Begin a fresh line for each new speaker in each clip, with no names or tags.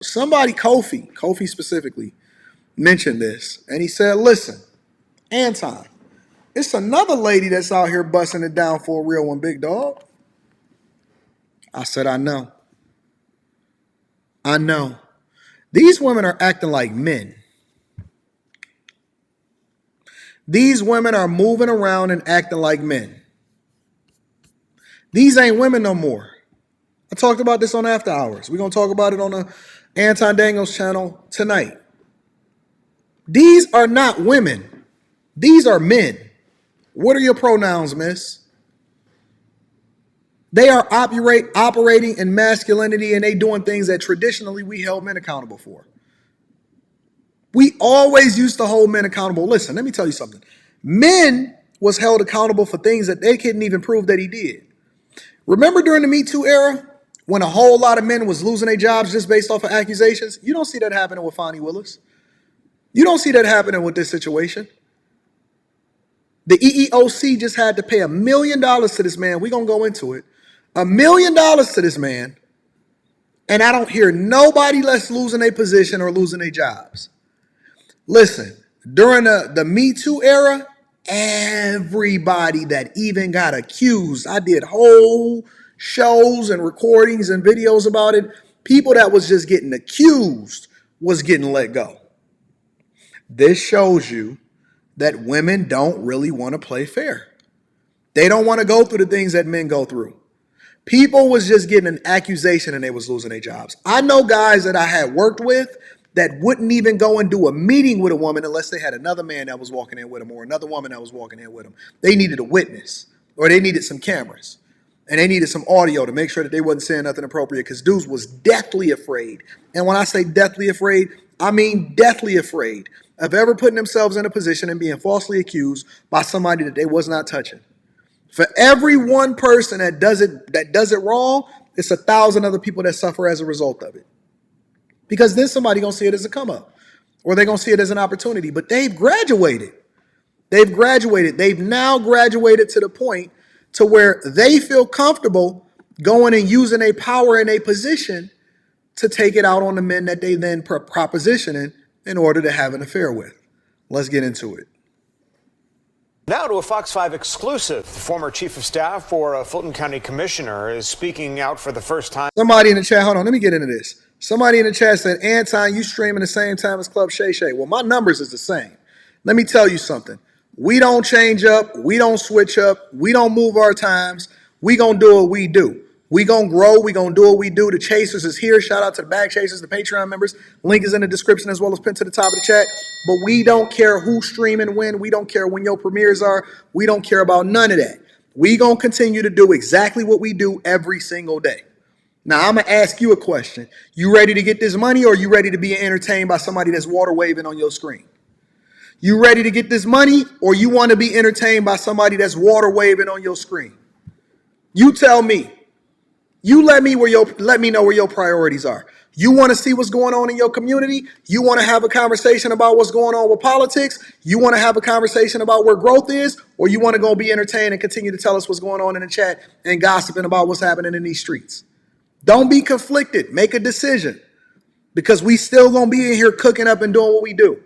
somebody, Kofi specifically, mentioned this, and he said, listen, Anton, it's another lady that's out here busting it down for a real one, big dog. I said, I know. I know. These women are acting like men. These women are moving around and acting like men. These ain't women no more. I talked about this on After Hours. We're going to talk about it on the Anton Daniels channel tonight. These are not women. These are men. What are your pronouns, miss? They are operating in masculinity, and they doing things that traditionally we held men accountable for. We always used to hold men accountable. Listen, let me tell you something. Men was held accountable for things that they couldn't even prove that he did. Remember during the Me Too era, when a whole lot of men was losing their jobs just based off of accusations? You don't see that happening with Fonnie Willis. You don't see that happening with this situation. The EEOC just had to pay $1 million to this man. We're going to go into it. $1 million to this man. And I don't hear nobody less losing their position or losing their jobs. Listen, during the Me Too era, everybody that even got accused, I did whole shows and recordings and videos about it. People that was just getting accused was getting let go. This shows you that women don't really want to play fair. They don't want to go through the things that men go through. People was just getting an accusation and they was losing their jobs. I know guys that I had worked with that wouldn't even go and do a meeting with a woman unless they had another man that was walking in with them or another woman that was walking in with them. They needed a witness or they needed some cameras and they needed some audio to make sure that they wasn't saying nothing appropriate because dudes was deathly afraid. And when I say deathly afraid, I mean deathly afraid of ever putting themselves in a position and being falsely accused by somebody that they was not touching. For every one person that does it wrong, it's 1,000 other people that suffer as a result of it. Because then somebody gonna see it as a come up, or they're gonna see it as an opportunity. But they've graduated. They've graduated. They've now graduated to the point to where they feel comfortable going and using a power and a position to take it out on the men that they then propositioning in order to have an affair with. Let's get into it.
Now to a Fox 5 exclusive. The former chief of staff for a Fulton County commissioner is speaking out for the first time.
Somebody in the chat, hold on, let me get into this. Somebody in the chat said, Anton, you streaming the same time as Club Shay Shay. Well, my numbers is the same. Let me tell you something. We don't change up. We don't switch up. We don't move our times. We gonna do what we do. We gonna grow. We gonna do what we do. The Chasers is here. Shout out to the Bag Chasers, the Patreon members. Link is in the description as well as pinned to the top of the chat. But we don't care who's streaming when. We don't care when your premieres are. We don't care about none of that. We gonna continue to do exactly what we do every single day. Now, I'm going to ask you a question. You ready to get this money or you ready to be entertained by somebody that's water waving on your screen? You ready to get this money or you want to be entertained by somebody that's water waving on your screen? You tell me. You let me know where your priorities are. You want to see what's going on in your community? You want to have a conversation about what's going on with politics? You want to have a conversation about where growth is? Or you want to go be entertained and continue to tell us what's going on in the chat and gossiping about what's happening in these streets? Don't be conflicted. Make a decision because we still going to be in here cooking up and doing what we do.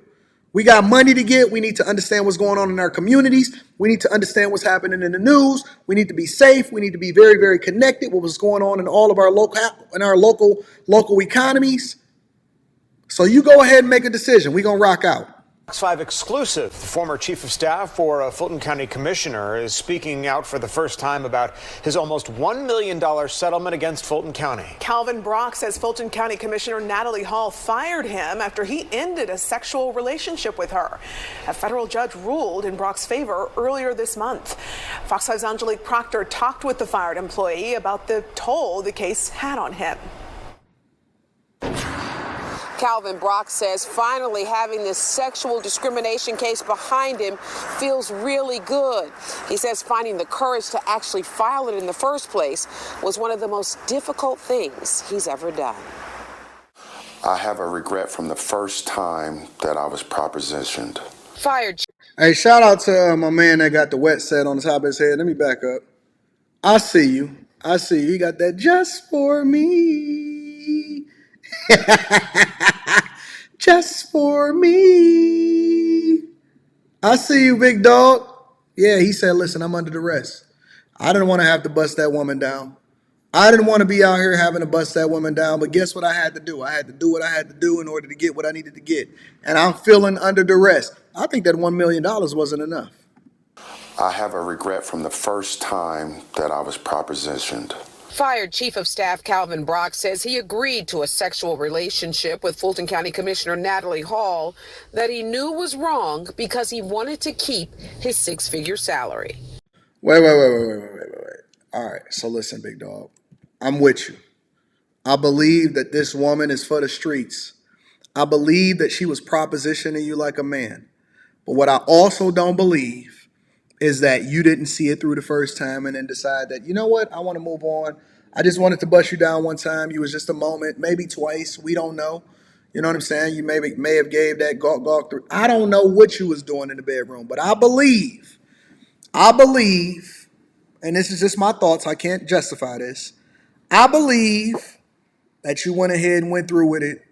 We got money to get. We need to understand what's going on in our communities. We need to understand what's happening in the news. We need to be safe. We need to be very, very connected with what's going on in all of our local economies. So you go ahead and make a decision. We're going to rock out.
Fox 5 exclusive. The former chief of staff for a Fulton County commissioner is speaking out for the first time about his almost $1 million settlement against Fulton County.
Calvin Brock says Fulton County Commissioner Natalie Hall fired him after he ended a sexual relationship with her. A federal judge ruled in Brock's favor earlier this month. Fox 5's Angelique Proctor talked with the fired employee about the toll the case had on him.
Calvin Brock says finally having this sexual discrimination case behind him feels really good. He says finding the courage to actually file it in the first place was one of the most difficult things he's ever done.
I have a regret from the first time that I was propositioned.
Fired.
Hey, shout out to my man that got the wet set on the top of his head. Let me back up. I see you. I see you. He got that just for me. Just for me. I see you, big dog. Yeah, he said, listen, I'm under duress. I didn't want to have to bust that woman down. I didn't want to be out here having to bust that woman down, but guess what I had to do? I had to do what I had to do in order to get what I needed to get. And I'm feeling under duress. I think that $1 million wasn't enough.
I have a regret from the first time that I was propositioned.
Fired Chief of Staff Calvin Brock says he agreed to a sexual relationship with Fulton County Commissioner Natalie Hall that he knew was wrong because he wanted to keep his six-figure salary.
Wait. All right, so listen, big dog. I'm with you. I believe that this woman is for the streets. I believe that she was propositioning you like a man. But what I also don't believe is that you didn't see it through the first time and then decide that, you know what, I want to move on. I just wanted to bust you down one time. You was just a moment, maybe twice. We don't know. You know what I'm saying? You may have gave that gawk through. I don't know what you was doing in the bedroom, but I believe, and this is just my thoughts. I can't justify this. I believe that you went ahead and went through with it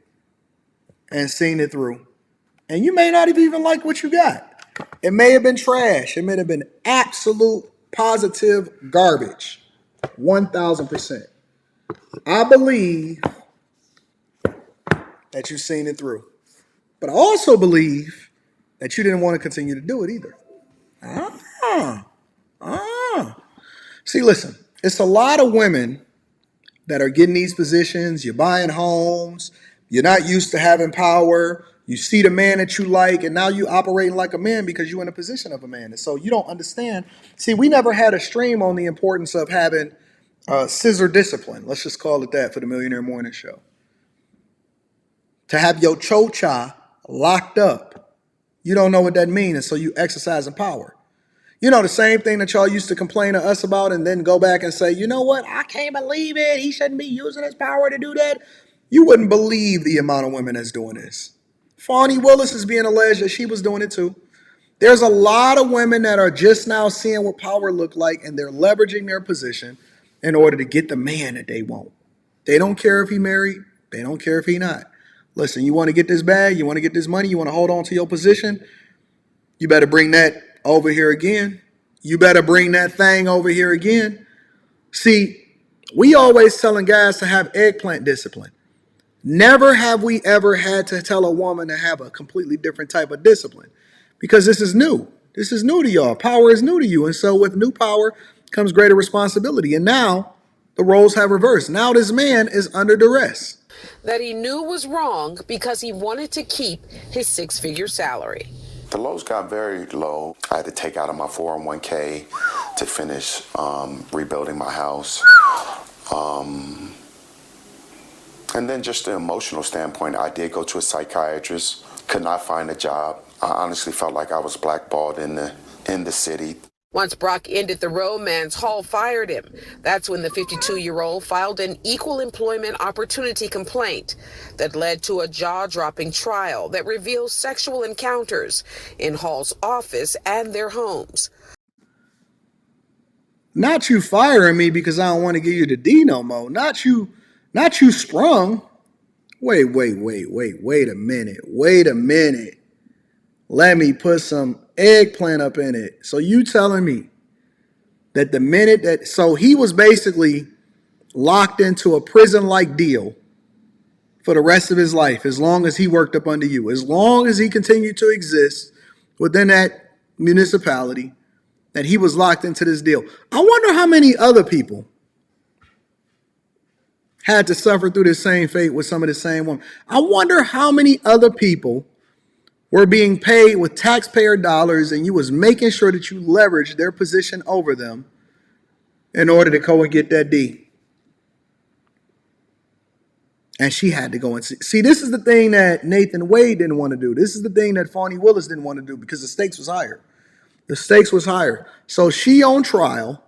and seen it through. And you may not have even liked what you got. It may have been trash. It may have been absolute positive garbage. 1,000%. I believe that you've seen it through. But I also believe that you didn't want to continue to do it either. See, listen, it's a lot of women that are getting these positions. You're buying homes. You're not used to having power. You see the man that you like, and now you operating like a man because you're in a position of a man. And so you don't understand. See, we never had a stream on the importance of having scissor discipline. Let's just call it that for the Millionaire Morning Show. To have your chocha locked up. You don't know what that means, and so you exercising power. You know, the same thing that y'all used to complain to us about and then go back and say, you know what, I can't believe it. He shouldn't be using his power to do that. You wouldn't believe the amount of women that's doing this. Fani Willis is being alleged that she was doing it too. There's a lot of women that are just now seeing what power look like, and they're leveraging their position in order to get the man that they want. They don't care if he married. They don't care if he not. Listen, you want to get this bag, you want to get this money, you want to hold on to your position, you better bring that over here again. You better bring that thing over here again. See, we always telling guys to have eggplant discipline. Never have we ever had to tell a woman to have a completely different type of discipline because this is new. This is new to y'all. Power is new to you. And so with new power comes greater responsibility. And now the roles have reversed. Now this man is under duress.
That he knew was wrong because he wanted to keep his six-figure salary.
The lows got very low. I had to take out of my 401k to finish rebuilding my house. And then just the emotional standpoint, I did go to a psychiatrist, could not find a job. I honestly felt like I was blackballed in the city.
Once Brock ended the romance, Hall fired him. That's when the 52-year-old filed an equal employment opportunity complaint that led to a jaw-dropping trial that reveals sexual encounters in Hall's office and their homes.
Not you firing me because I don't want to give you the D no more. Not you sprung. Wait a minute. Let me put some eggplant up in it. So you telling me that the minute that, so he was basically locked into a prison-like deal for the rest of his life, as long as he worked up under you, as long as he continued to exist within that municipality, that he was locked into this deal. I wonder how many other people had to suffer through the same fate with some of the same women. I wonder how many other people were being paid with taxpayer dollars and you was making sure that you leveraged their position over them in order to go and get that D. And she had to go and see. This is the thing that Nathan Wade didn't want to do. This is the thing that Fani Willis didn't want to do because the stakes was higher. The stakes was higher. So she on trial,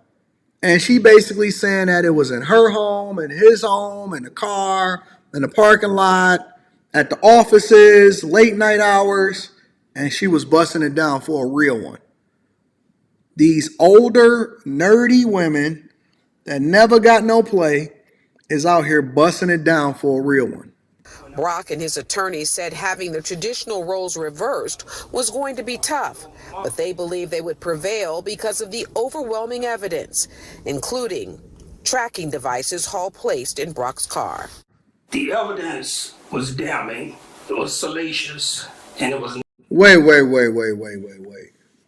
and she basically saying that it was in her home, in his home, in the car, in the parking lot, at the offices, late night hours, and she was busting it down for a real one. These older, nerdy women that never got no play is out here busting it down for a real one.
Brock and his attorneys said having the traditional roles reversed was going to be tough, but they believe they would prevail because of the overwhelming evidence, including tracking devices Hall placed in Brock's car.
The evidence was damning, it was salacious, and it was...
Wait.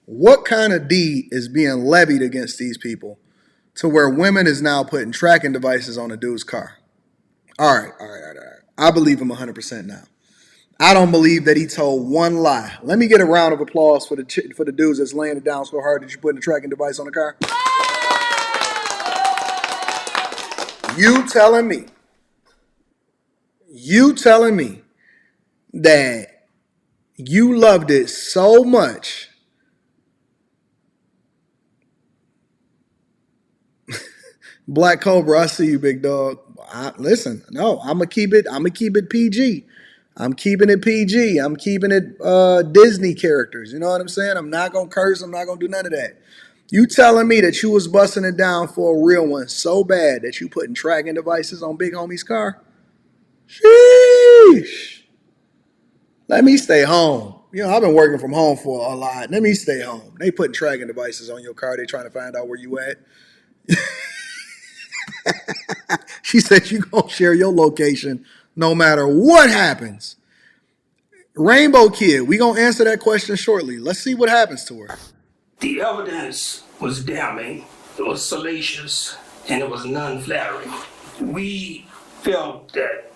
What kind of deed is being levied against these people to where women is now putting tracking devices on a dude's car? All right. I believe him 100% now. I don't believe that he told one lie. Let me get a round of applause for the dudes that's laying it down so hard that you're putting a tracking device on the car. You telling me that you loved it so much Black Cobra, I see you, big dog. Listen, no, I'm gonna keep it PG. I'm keeping it PG. I'm keeping it Disney characters. You know what I'm saying? I'm not gonna curse. I'm not gonna do none of that. You telling me that you was busting it down for a real one so bad that you putting tracking devices on Big Homie's car? Sheesh. Let me stay home. You know, I've been working from home for a lot. Let me stay home. They putting tracking devices on your car. They trying to find out where you at. She said you gonna share your location no matter what happens. Rainbow Kid, we gonna answer that question shortly. Let's see what happens to her.
The evidence was damning, it was salacious, and it was non-flattering. We felt that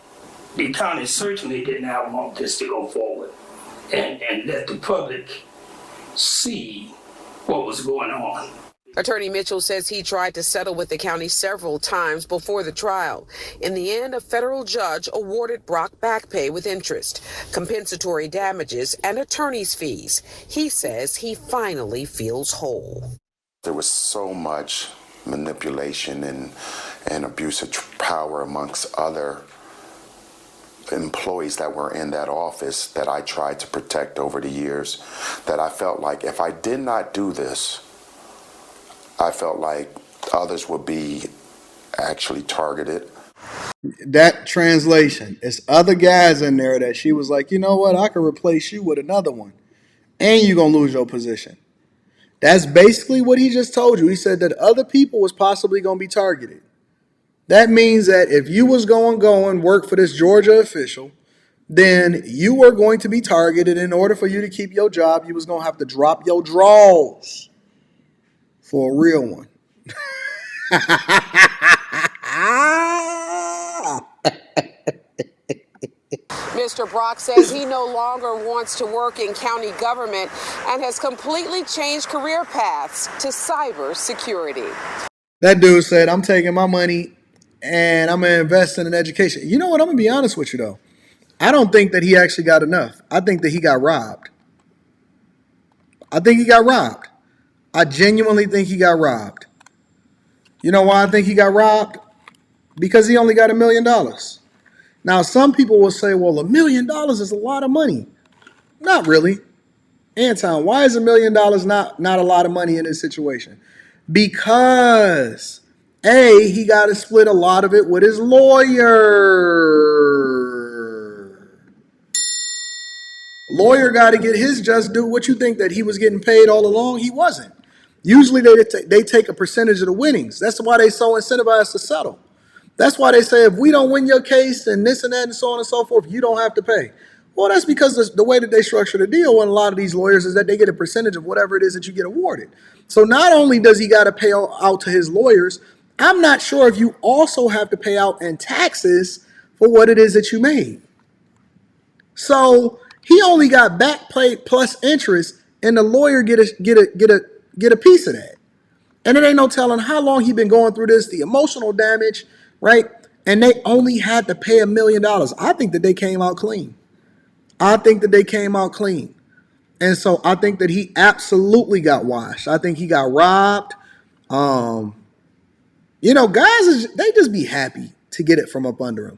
the county certainly did not want this to go forward and let the public see what was going on.
Attorney Mitchell says he tried to settle with the county several times before the trial. In the end, a federal judge awarded Brock back pay with interest, compensatory damages, and attorney's fees. He says he finally feels whole.
There was so much manipulation and abuse of power amongst other employees that were in that office that I tried to protect over the years, that I felt like if I did not do this, I felt like others would be actually targeted.
That translation, it's other guys in there that she was like, you know what, I could replace you with another one, and you're going to lose your position. That's basically what he just told you. He said that other people was possibly going to be targeted. That means that if you was going to work for this Georgia official, then you were going to be targeted. In order for you to keep your job, you was going to have to drop your draws for a real one.
Mr. Brock says he no longer wants to work in county government and has completely changed career paths to cybersecurity.
That dude said, I'm taking my money and I'm going to invest in education. You know what? I'm going to be honest with you, though. I don't think that he actually got enough. I think that he got robbed. I genuinely think he got robbed. You know why I think he got robbed? Because he only got $1 million. Now, some people will say, well, $1 million is a lot of money. Not really. Anton, why is $1 million not a lot of money in this situation? Because, A, he got to split a lot of it with his lawyer. Lawyer got to get his just due. What you think, that he was getting paid all along? He wasn't. Usually they take a percentage of the winnings. That's why they so incentivized to settle. That's why they say if we don't win your case and this and that and so on and so forth, you don't have to pay. Well, that's because the way that they structure the deal with a lot of these lawyers is that they get a percentage of whatever it is that you get awarded. So not only does he got to pay out to his lawyers, I'm not sure if you also have to pay out in taxes for what it is that you made. So he only got back pay plus interest, and the lawyer get a piece of that. And it ain't no telling how long he been going through this, the emotional damage, right? And they only had to pay $1 million. I think that they came out clean. And so I think that he absolutely got washed. I think he got robbed. Guys, they just be happy to get it from up under them.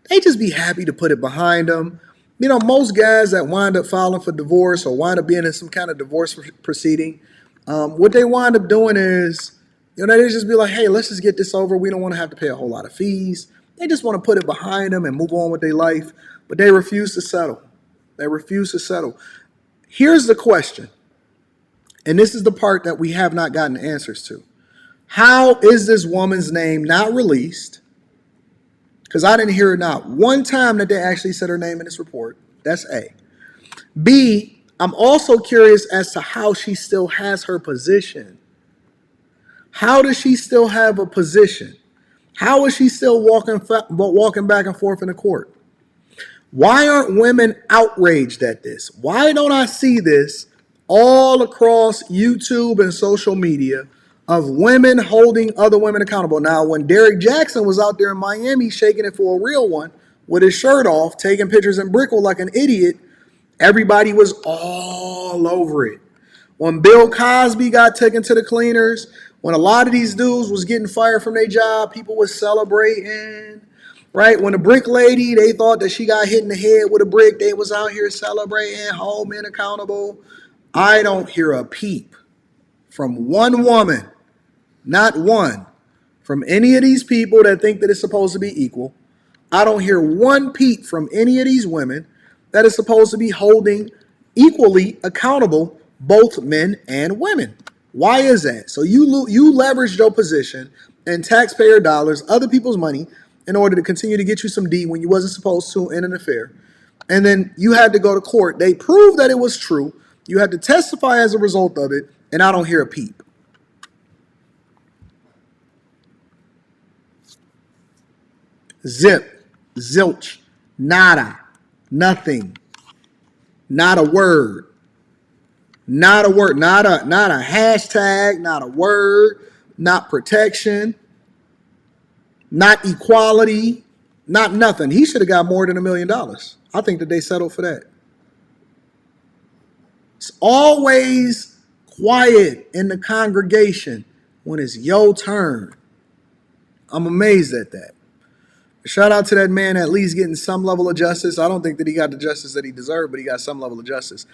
They just be happy to put it behind them. Most guys that wind up filing for divorce or wind up being in some kind of divorce proceeding, what they wind up doing is, they just be like, hey, let's just get this over. We don't want to have to pay a whole lot of fees. They just want to put it behind them and move on with their life, but they refuse to settle. They refuse to settle. Here's the question, and this is the part that we have not gotten answers to. How is this woman's name not released? Because I didn't hear it not one time that they actually said her name in this report. That's A. B, I'm also curious as to how she still has her position. How does she still have a position? How is she still walking back and forth in the court? Why aren't women outraged at this? Why don't I see this all across YouTube and social media of women holding other women accountable? Now, when Derek Jackson was out there in Miami shaking it for a real one with his shirt off, taking pictures in Brickell like an idiot, everybody was all over it. When Bill Cosby got taken to the cleaners, when a lot of these dudes was getting fired from their job, people was celebrating, right? When the brick lady, they thought that she got hit in the head with a brick, they was out here celebrating, hold men accountable. I don't hear a peep from one woman, not one, from any of these people that think that it's supposed to be equal. I don't hear one peep from any of these women that is supposed to be holding equally accountable both men and women. Why is that? So you leveraged your position and taxpayer dollars, other people's money, in order to continue to get you some D when you wasn't supposed to in an affair. And then you had to go to court. They proved that it was true. You had to testify as a result of it, and I don't hear a peep. Zip, zilch, nada, nothing, not a word. Not a word, not a hashtag, not a word, not protection, not equality, not nothing. He should have got more than $1 million. I think that they settled for that. It's always quiet in the congregation when it's your turn. I'm amazed at that. Shout out to that man at least getting some level of justice. I don't think that he got the justice that he deserved, but he got some level of justice.